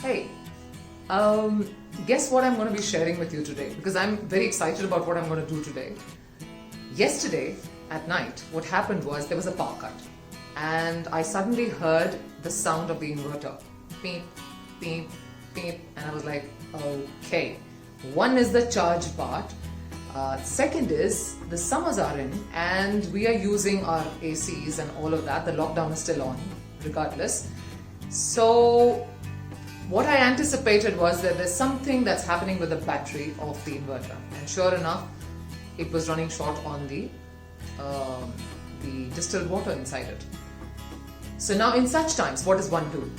Hey, guess what I'm going to be sharing with you today, because I'm very excited about what I'm going to do today. Yesterday at night, what happened was there was a power cut and I suddenly heard the sound of the inverter. Beep, beep, beep, and I was like, okay. One is the charge part. Second is the summers are in and we are using our ACs and all of that. The lockdown is still on regardless. So what I anticipated was that there's something that's happening with the battery of the inverter, and sure enough it was running short on the distilled water inside it. So now in such times, what does one do?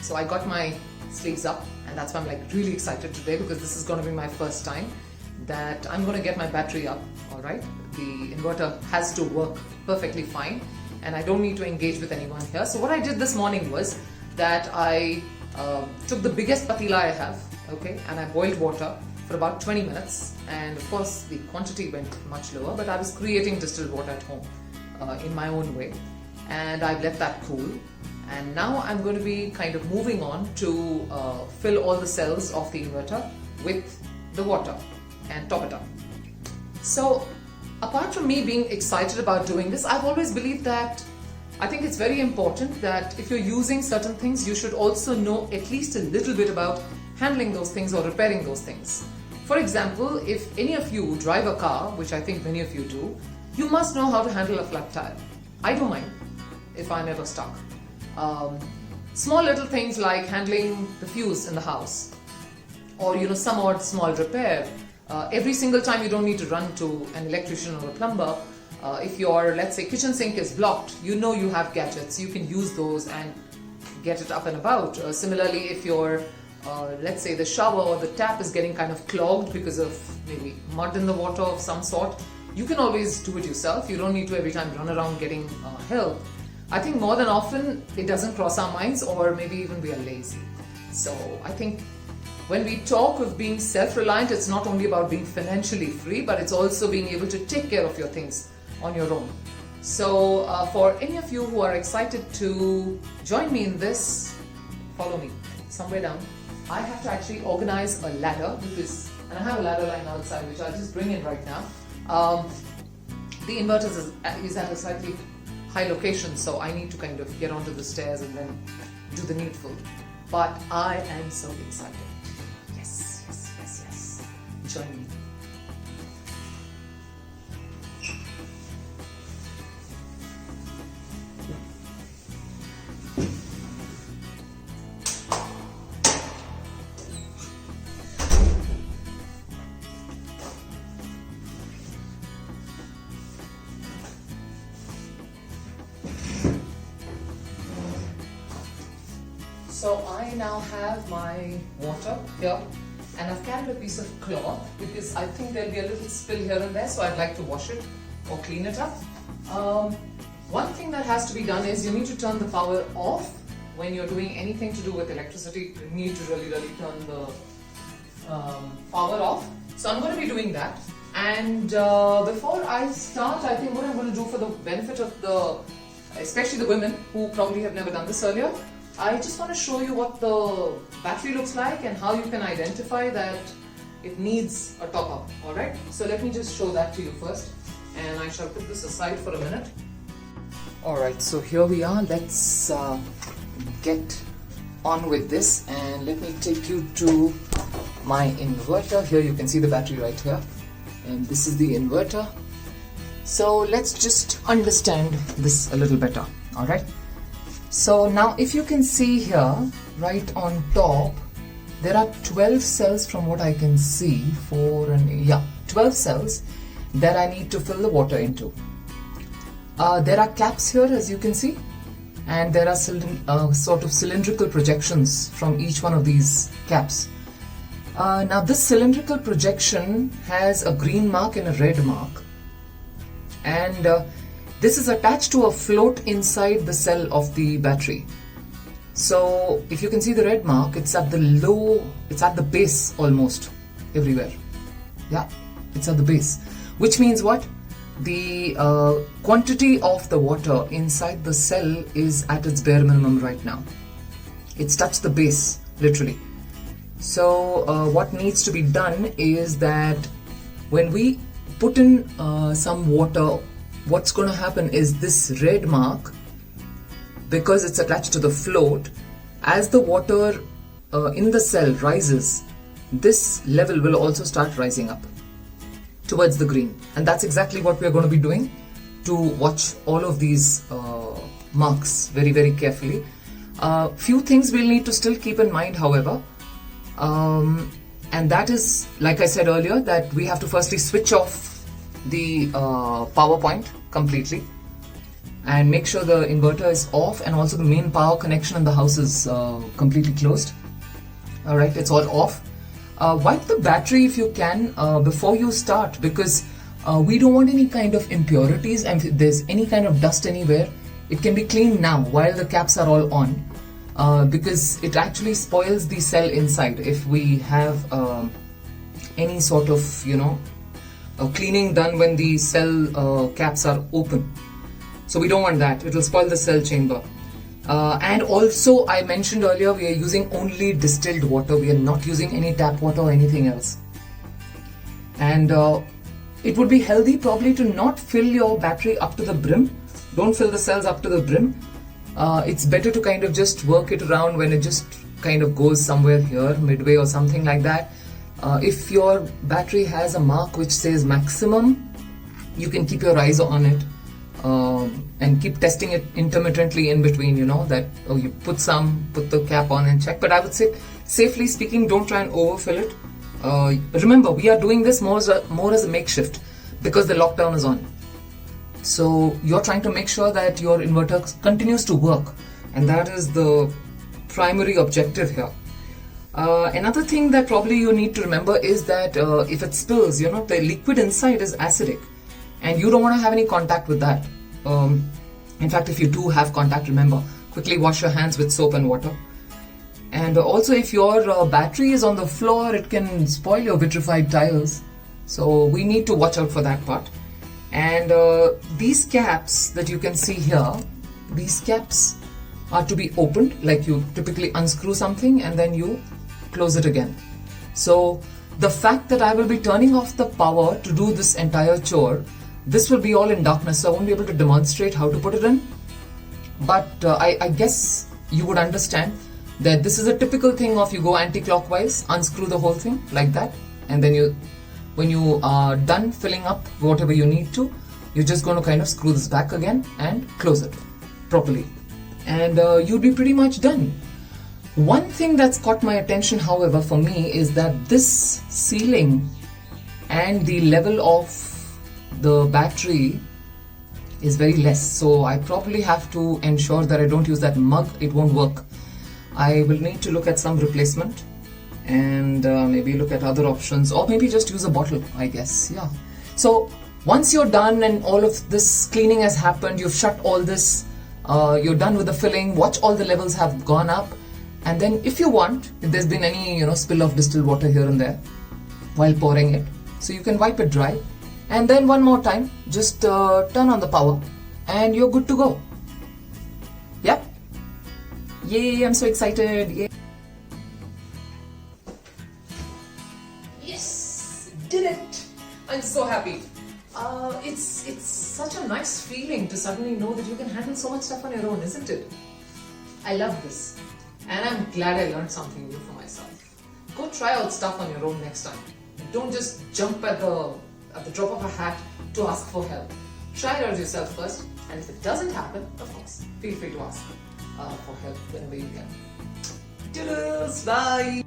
So I got my sleeves up, and that's why I'm like really excited today, because this is going to be my first time that I'm going to get my battery up. Alright, the inverter has to work perfectly fine and I don't need to engage with anyone here. So what I did this morning was that I took the biggest patila I have, okay, and I boiled water for about 20 minutes, and of course the quantity went much lower, but I was creating distilled water at home in my own way, and I've let that cool. And now I'm going to be kind of moving on to fill all the cells of the inverter with the water and top it up. So apart from me being excited about doing this, I've always believed that I think it's very important that if you're using certain things, you should also know at least a little bit about handling those things or repairing those things. For example, if any of you drive a car, which I think many of you do, you must know how to handle a flat tire. I do mine if I'm ever stuck. Small little things like handling the fuse in the house, or some odd small repair. Every single time you don't need to run to an electrician or a plumber. If your, let's say, kitchen sink is blocked, you have gadgets, you can use those and get it up and about. Similarly, if your, let's say, the shower or the tap is getting kind of clogged because of maybe mud in the water of some sort, you can always do it yourself. You don't need to every time run around getting help. I think more than often it doesn't cross our minds, or maybe even we are lazy. So I think when we talk of being self-reliant, it's not only about being financially free, but it's also being able to take care of your things on your own. So for any of you who are excited to join me in this, follow me somewhere down. I have to actually organize a ladder, and I have a ladder lying outside which I'll just bring in right now. The inverter is at a slightly high location, so I need to kind of get onto the stairs and then do the needful. But I am so excited. Yes. Join me. So I now have my water here, and I've carried a piece of cloth because I think there'll be a little spill here and there, so I'd like to wash it or clean it up. One thing that has to be done is you need to turn the power off when you're doing anything to do with electricity. You need to really turn the power off. So I'm going to be doing that. And before I start, I think what I'm going to do for the benefit of especially the women who probably have never done this earlier, I just want to show you what the battery looks like and how you can identify that it needs a top up. Alright, so let me just show that to you first, and I shall put this aside for a minute. Alright, so here we are. Let's get on with this, and let me take you to my inverter. Here you can see the battery right here, and this is the inverter. So let's just understand this a little better. Alright, so now if you can see here right on top, there are 12 cells from what I can see, 12 cells that I need to fill the water into. There are caps here, as you can see, and there are sort of cylindrical projections from each one of these caps. Now this cylindrical projection has a green mark and a red mark, and this is attached to a float inside the cell of the battery. So if you can see the red mark, it's at the base almost everywhere. Yeah, it's at the base, which means what? The quantity of the water inside the cell is at its bare minimum right now. It's touched the base, literally. So what needs to be done is that when we put in some water, what's going to happen is this red mark, because it's attached to the float, as the water in the cell rises, this level will also start rising up towards the green. And that's exactly what we're going to be doing to watch all of these marks very, very carefully. Few things we'll need to still keep in mind, however. And that is, like I said earlier, that we have to firstly switch off the power point completely and make sure the inverter is off, and also the main power connection in the house is completely closed. Alright, it's all off. Wipe the battery if you can before you start, because we don't want any kind of impurities, and if there's any kind of dust anywhere, it can be cleaned now while the caps are all on, because it actually spoils the cell inside if we have any sort of, cleaning done when the cell caps are open. So we don't want that. It will spoil the cell chamber. And also, I mentioned earlier, we are using only distilled water. We are not using any tap water or anything else. And it would be healthy probably to not fill your battery up to the brim. Don't fill the cells up to the brim. It's better to kind of just work it around when it just kind of goes somewhere here, midway or something like that. If your battery has a mark which says maximum, you can keep your eyes on it. And keep testing it intermittently in between, that you put the cap on and check. But I would say, safely speaking, don't try and overfill it. Remember, we are doing this more as a makeshift because the lockdown is on. So you're trying to make sure that your inverter continues to work, and that is the primary objective here. Another thing that probably you need to remember is that if it spills, the liquid inside is acidic, and you don't want to have any contact with that. In fact, if you do have contact, remember, quickly wash your hands with soap and water. And also, if your battery is on the floor, it can spoil your vitrified tiles. So we need to watch out for that part. And these caps that you can see here, these caps are to be opened, like you typically unscrew something and then you close it again. So the fact that I will be turning off the power to do this entire chore, this will be all in darkness, so I won't be able to demonstrate how to put it in. But I guess you would understand that this is a typical thing of you go anti-clockwise, unscrew the whole thing like that, and then when you are done filling up whatever you need to, you're just going to kind of screw this back again and close it properly. And you'll be pretty much done. One thing that's caught my attention, however, for me is that this sealing and the level of the battery is very less, so I probably have to ensure that I don't use that mug. It won't work. I will need to look at some replacement and maybe look at other options, or maybe just use a bottle, I guess. Yeah. So once you're done and all of this cleaning has happened, you've shut all this, you're done with the filling, watch all the levels have gone up, and then if you want, if there's been any spill of distilled water here and there while pouring it, so you can wipe it dry. And then one more time, just turn on the power and you're good to go. Yep. Yay, I'm so excited. Yay. Yes, did it. I'm so happy. It's such a nice feeling to suddenly know that you can handle so much stuff on your own, isn't it? I love this. And I'm glad I learned something new for myself. Go try out stuff on your own next time. Don't just jump at the drop of a hat to ask for help. Try it out yourself first, and if it doesn't happen, of course, feel free to ask for help whenever you can. Toodles, bye!